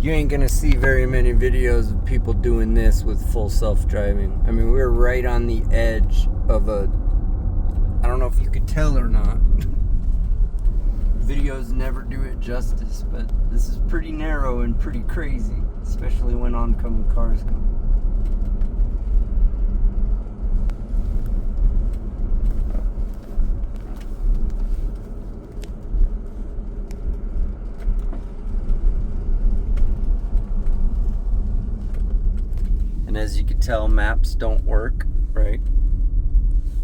you ain't gonna see very many videos of people doing this with full self-driving. I mean, we're right on the edge of I don't know if you could tell or not. Videos never do it justice, but this is pretty narrow and pretty crazy, especially when oncoming cars come. And as you can tell, maps don't work, right?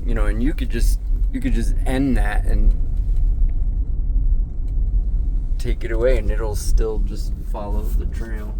You know, and you could just end that and take it away and it'll still just follow the trail.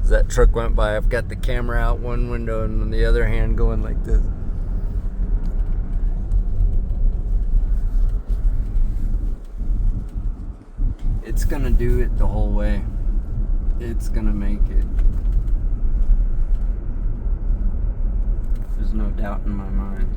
As that truck went by, I've got the camera out one window and on the other hand going like this. It's gonna do it the whole way. It's gonna make it. There's no doubt in my mind.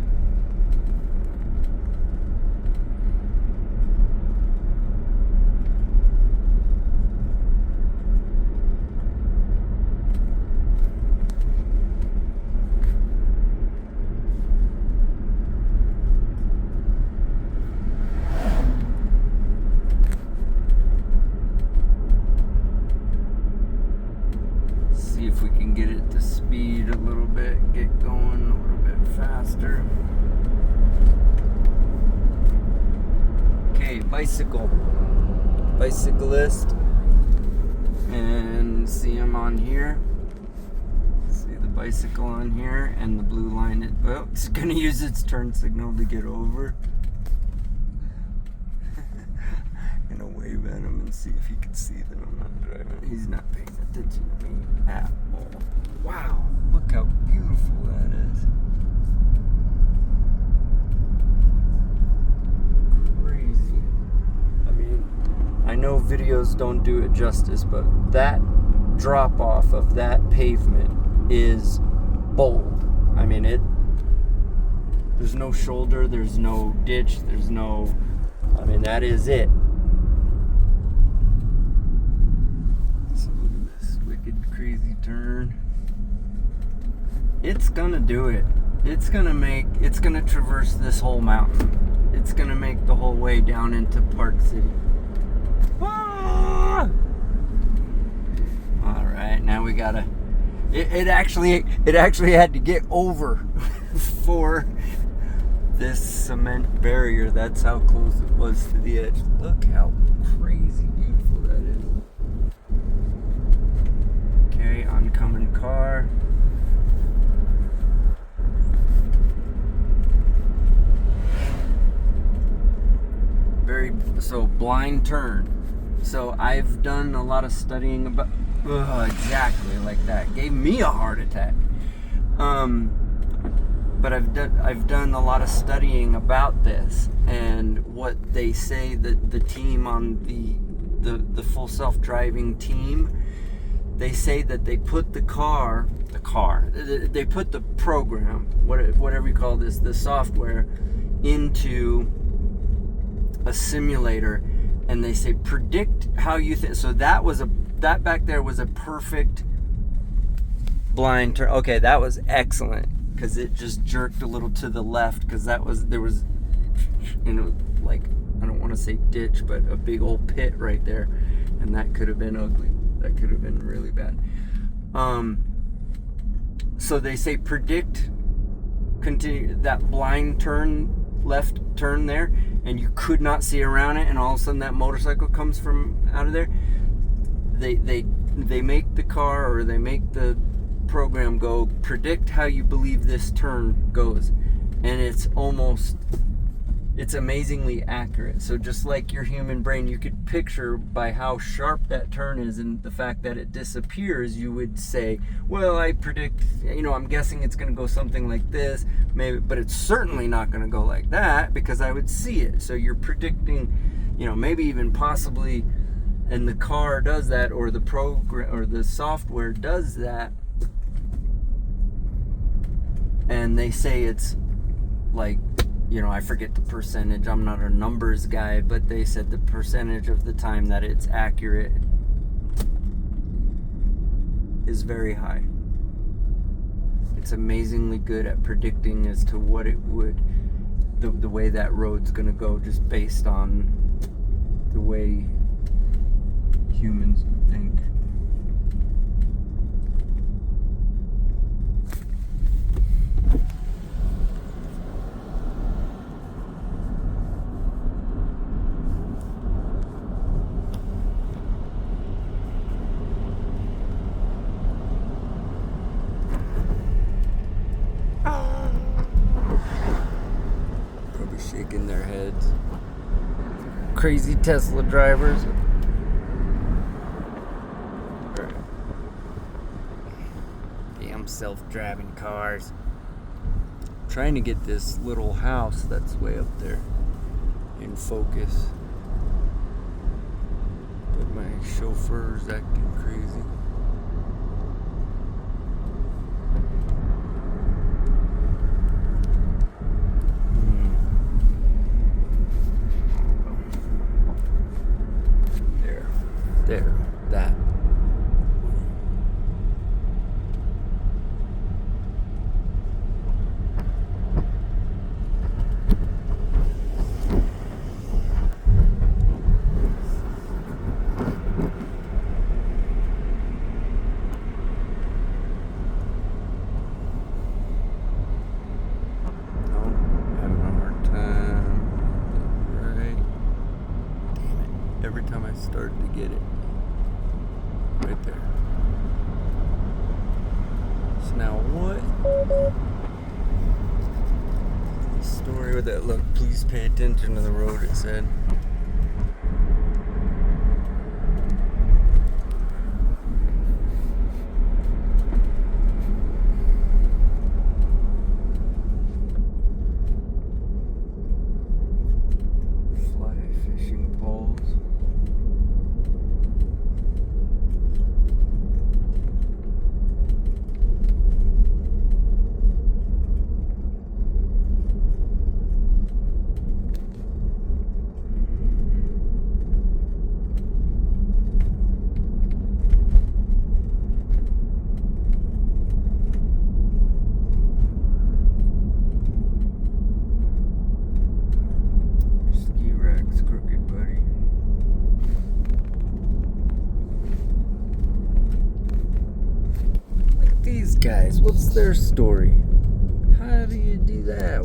See if we can get it to speed a little bit, get going a little bit faster. Okay, bicyclist, and see him on here. See the bicycle on here and the blue line. It's gonna use its turn signal to get over. Gonna wave at him and see if he can see that I'm not driving. He's not paying attention to me at all. Wow, look how beautiful that is. Crazy. I mean, I know videos don't do it justice, but that drop off of that pavement is bold. I mean, there's no shoulder, there's no ditch, I mean, that is it. So look at this wicked, crazy turn. It's gonna do it. It's gonna traverse this whole mountain. It's gonna make the whole way down into Park City. Ah! All right, now we gotta. It actually had to get over for this cement barrier. That's how close it was to the edge. Look how crazy beautiful that is. Okay, oncoming car. So blind turn. So I've done a lot of studying about exactly like that. Gave me a heart attack. But I've done a lot of studying about this, and what they say that the team on the full self-driving team, they say that they put they put the program, whatever you call this, the software, into a simulator, and they say predict how you think. So that back there was a perfect blind turn. Okay, that was excellent, because it just jerked a little to the left, because there was like, I don't want to say ditch, but a big old pit right there, and that could have been ugly. That could have been really bad. So they say continue that blind turn, left turn there, and you could not see around it, and all of a sudden that motorcycle comes from out of there. They make the car, or they make the program go, predict how you believe this turn goes, and it's amazingly accurate. So just like your human brain, you could picture by how sharp that turn is and the fact that it disappears, you would say, well, I predict, I'm guessing it's going to go something like this, maybe, but it's certainly not going to go like that, because I would see it. So you're predicting, maybe even possibly, and the car does that, or the program or the software does that, and they say it's like, I forget the percentage, I'm not a numbers guy, but they said the percentage of the time that it's accurate is very high. It's amazingly good at predicting as to what it would, the way that road's gonna go, just based on the way humans think. Shaking their heads. Crazy Tesla drivers. Damn self-driving cars. I'm trying to get this little house that's way up there in focus, but my chauffeur's acting crazy. There, that. Having a hard time. Right. Damn it. Every time I start to get it. Right there. So now what? The story with that, look, please pay attention to the road, it said. Fly fishing poles. guys? What's their story? How do you do that?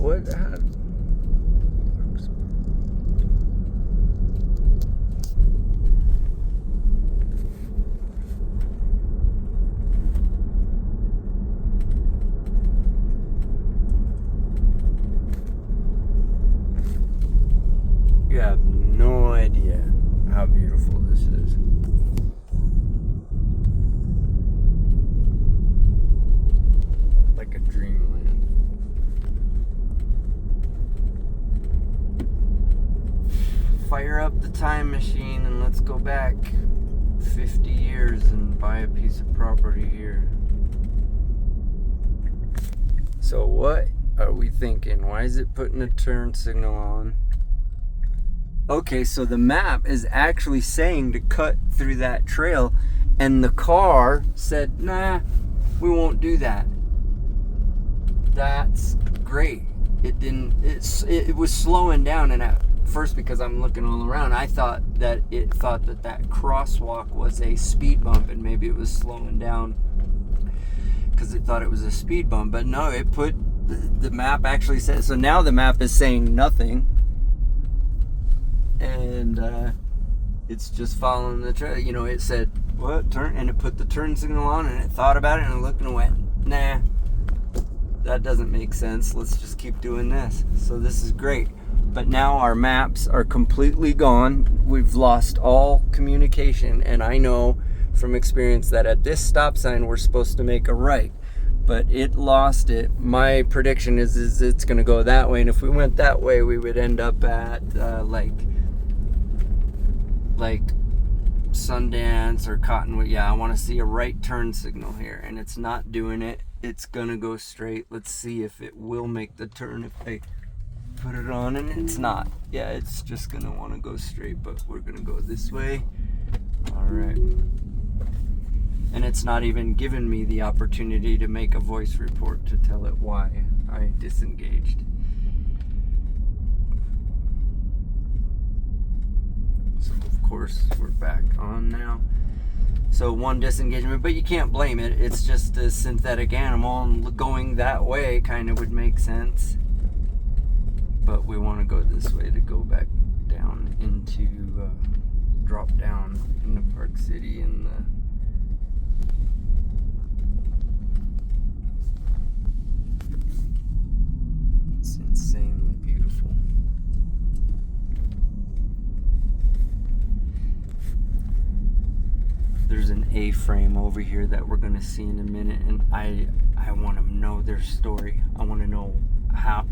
You have no idea how beautiful this is. Like a dreamland. Fire up the time machine and let's go back 50 years and buy a piece of property here. So what are we thinking? Why is it putting a turn signal on? Okay, so the map is actually saying to cut through that trail, and the car said, nah, we won't do that. That's great. It was slowing down, and at first, because I'm looking all around, I thought that that crosswalk was a speed bump, and maybe it was slowing down because it thought it was a speed bump. But no, it put the map actually said, so now the map is saying nothing. And it's just following the trail. You know, it said, what, turn? And it put the turn signal on, and it thought about it, and it looked and went, nah, that doesn't make sense. Let's just keep doing this. So this is great. But now our maps are completely gone. We've lost all communication, and I know from experience that at this stop sign, we're supposed to make a right. But it lost it. My prediction is it's going to go that way, and if we went that way, we would end up at like Sundance or Cottonwood. Yeah, I want to see a right turn signal here, and it's not doing it. It's gonna go straight. Let's see if it will make the turn if I put it on, and it's not. Yeah, it's just gonna want to go straight, but we're gonna go this way. All right. And it's not even giving me the opportunity to make a voice report to tell it why I disengaged. So of course we're back on now. So one disengagement, but you can't blame it. It's just a synthetic animal, and going that way kind of would make sense. But we want to go this way to go back down into, drop down into Park City and it's insanely beautiful. There's an A-frame over here that we're gonna see in a minute, and I want to know their story. I want to know how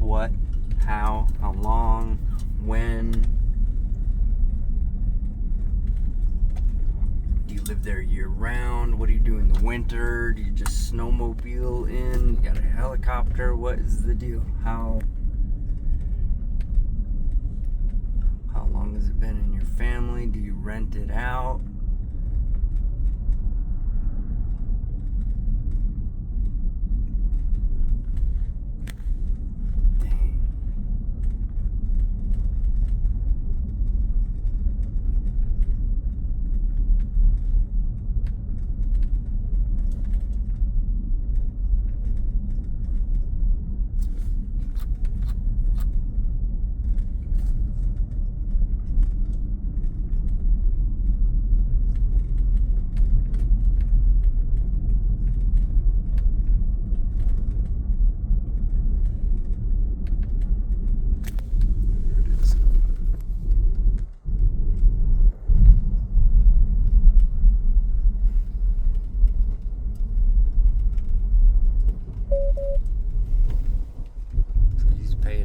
long, when. Do you live there year round? What do you do in the winter? Do you just snowmobile in? You got a helicopter? What is the deal? How long has it been in your family? Do you rent it out?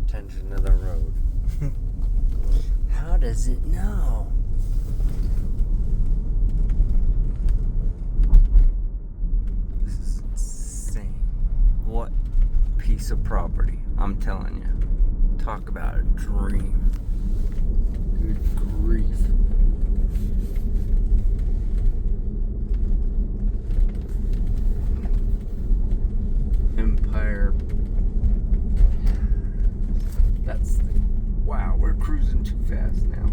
Attention to the road. How does it know? This is insane. What piece of property? I'm telling you. Talk about a dream. Good grief. Empire. Wow, we're cruising too fast now.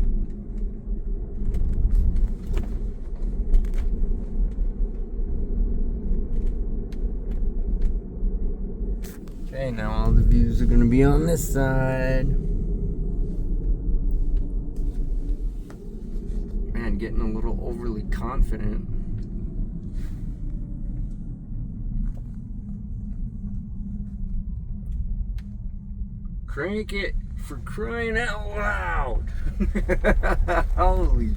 are going to be on this side. Man, getting a little overly confident. Crank it, for crying out loud. Holy.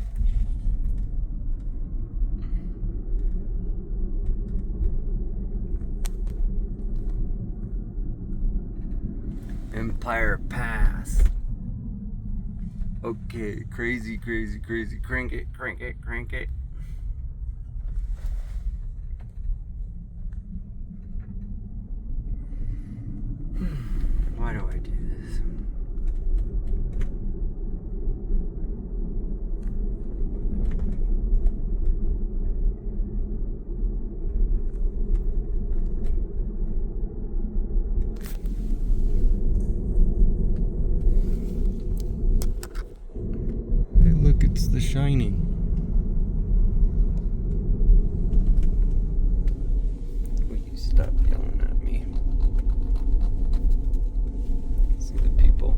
Empire Pass. Okay, crazy, crazy, crazy. Crank it, crank it, crank it. Why do I do this? Hey, look, it's The Shining. Will you stop yelling at me? See the people.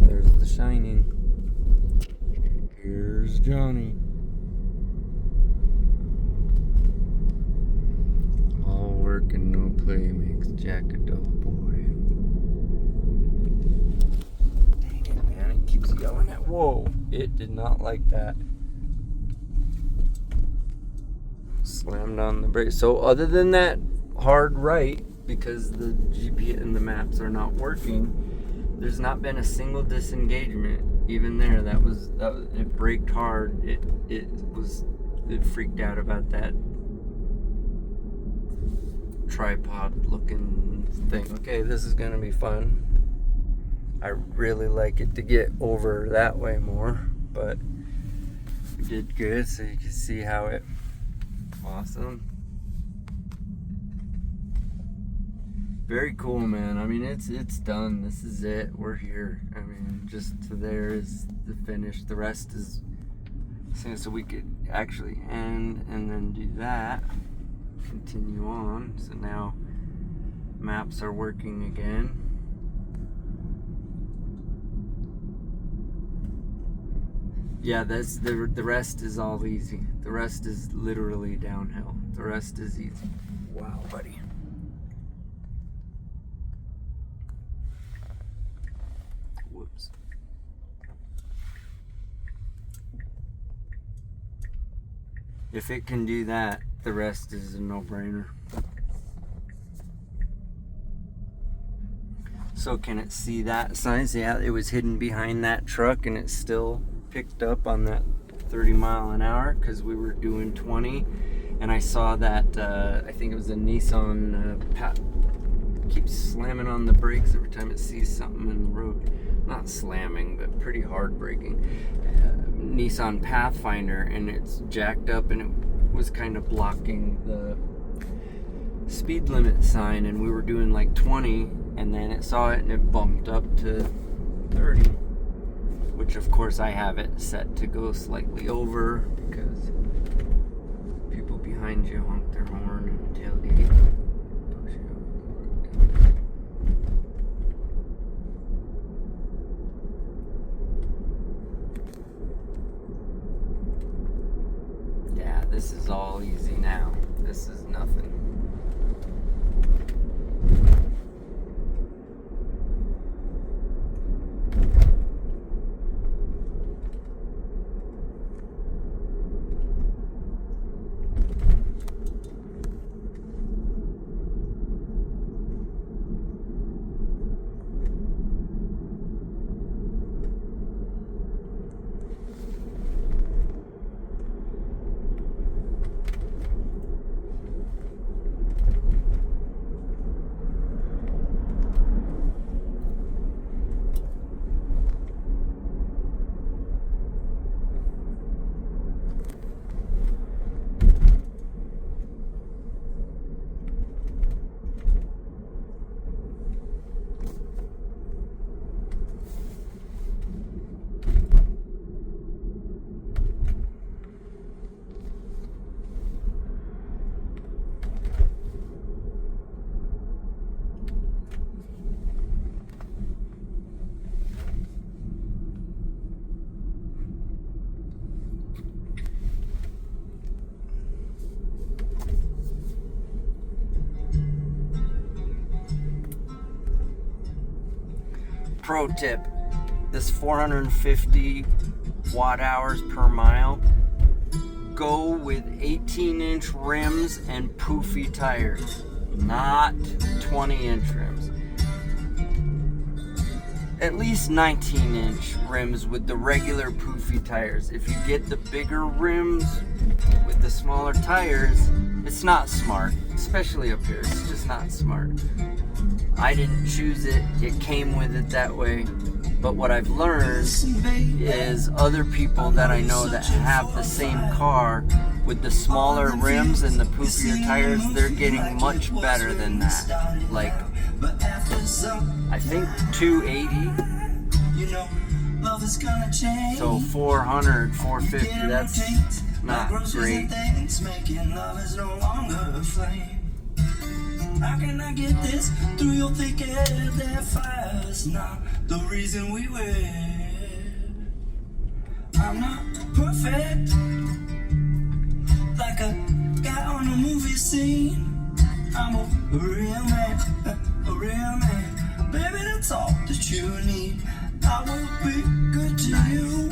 There's The Shining. Here's Johnny. All work and no play makes Jack a dull boy. Dang it, man. It keeps yelling at. Whoa. It did not like that. Slammed on the brake. So, other than that hard right, because the GPS and the maps are not working, there's not been a single disengagement. Even there, that was it braked hard. It freaked out about that tripod looking thing. Okay, this is gonna be fun. I really like it to get over that way more, but we did good, so you can see how it awesome. Very cool, man. I mean, it's done. This is it. We're here. I mean, just there is the finish. The rest is so we could actually end and then do that. Continue on. So now maps are working again. Yeah, that's the rest is all easy. The rest is literally downhill. The rest is easy. Wow, buddy. Whoops. If it can do that, the rest is a no-brainer. So can it see that sign? See how it was hidden behind that truck and it still picked up on that 30 mile an hour because we were doing 20, and I saw that I think it was a Nissan keeps slamming on the brakes every time it sees something in the road. Not slamming, but pretty hard braking. Nissan Pathfinder, and it's jacked up and it was kind of blocking the speed limit sign, and we were doing like 20, and then it saw it and it bumped up to 30, which of course I have it set to go slightly over because people behind you honk their horn and tailgate. Yeah, this is all easy now. This is nothing. pro tip, this 450 watt hours per mile, go with 18-inch rims and poofy tires, not 20-inch rims. At least 19-inch rims with the regular poofy tires. If you get the bigger rims with the smaller tires, it's not smart, especially up here. It's just not smart. I didn't choose it. It came with it that way. But what I've learned is other people that I know that have the same car with the smaller rims and the poofier tires, they're getting much better than that. Like, I think 280. So 400, 450, that's not great. How can I get this through your thick head that fire's not the reason we wed? I'm not perfect, like a guy on a movie scene. I'm a real man, a real man. Baby, that's all that you need. I will be good to you.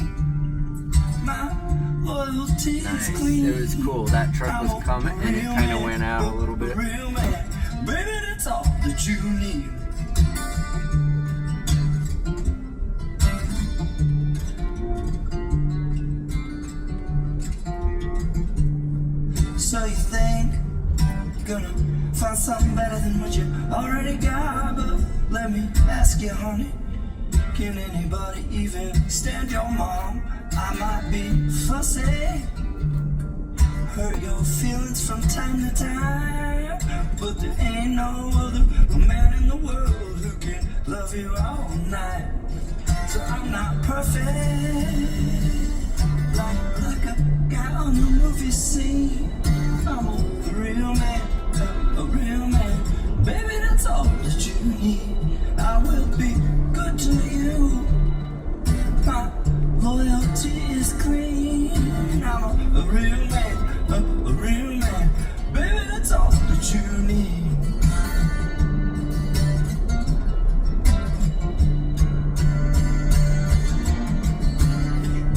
My loyalty is clean. It was cool. That truck was coming and it kind of went out a little bit. Real man. Baby, that's all that you need. So you think you're gonna find something better than what you already got? But let me ask you, honey, can anybody even stand your mom? I might be fussy, hurt your feelings from time to time, but there ain't no other man in the world who can love you all night. So I'm not perfect, like a guy on the movie scene. I'm a real man, a real man. Baby, that's all that you need. I will be good to you. My loyalty is clean. I'm a real man, a real man. Baby, that's all that you need.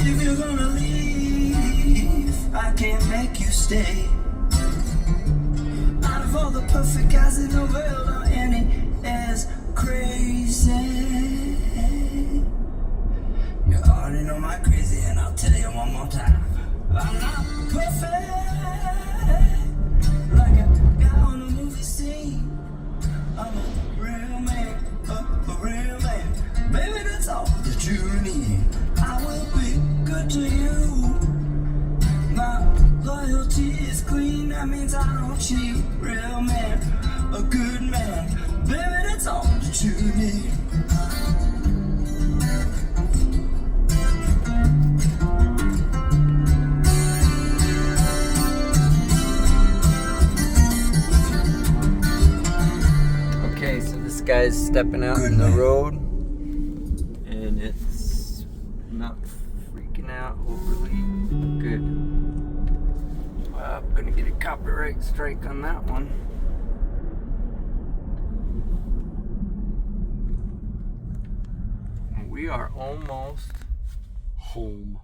If you're gonna leave, I can't make you stay. Out of all the perfect guys in the world, are any as crazy? You already know my crazy, and I'll tell you one more time. I'm not perfect, like a guy on a movie scene. I'm a real man, a real man. Baby, that's all that you need. I will be good to you. My loyalty is clean, that means I don't cheat. Real man, a good man. Baby, that's all that you need. Okay, so this guy's stepping out in the road, and it's not freaking out overly good. I'm gonna get a copyright strike on that one. We are almost home,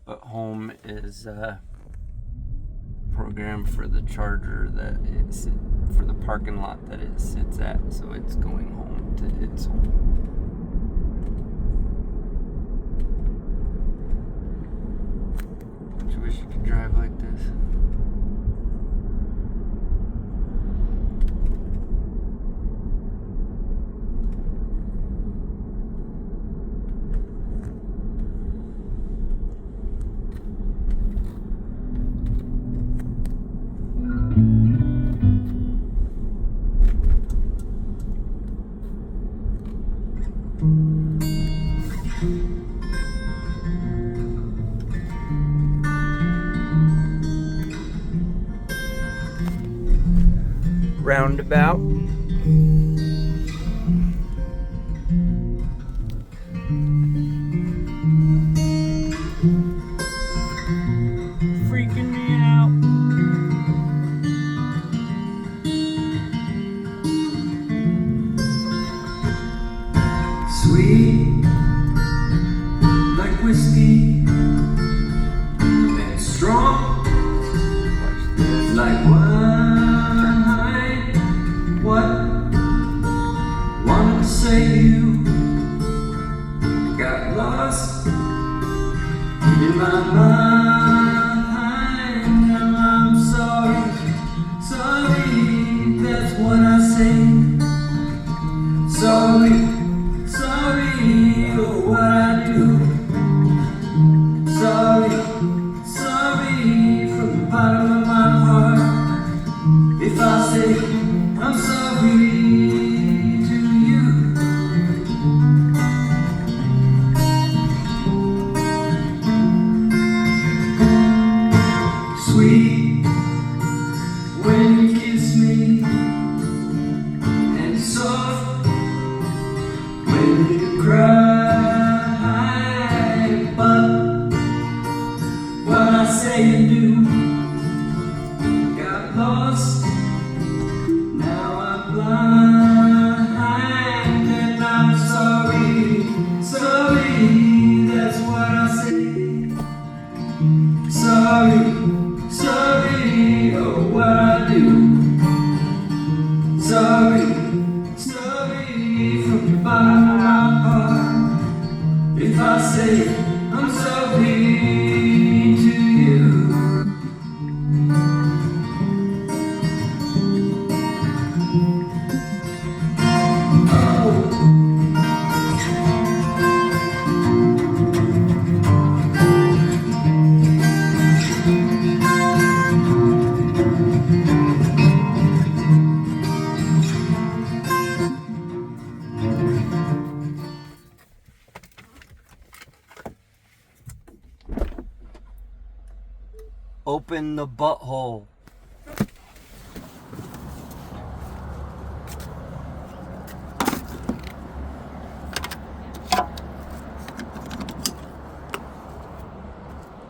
but home is programmed for the charger that it's for the parking lot that it sits at, so it's going home to its home. Don't you wish you could drive like this? Roundabout. Freaking me out. Sweet Open the butthole.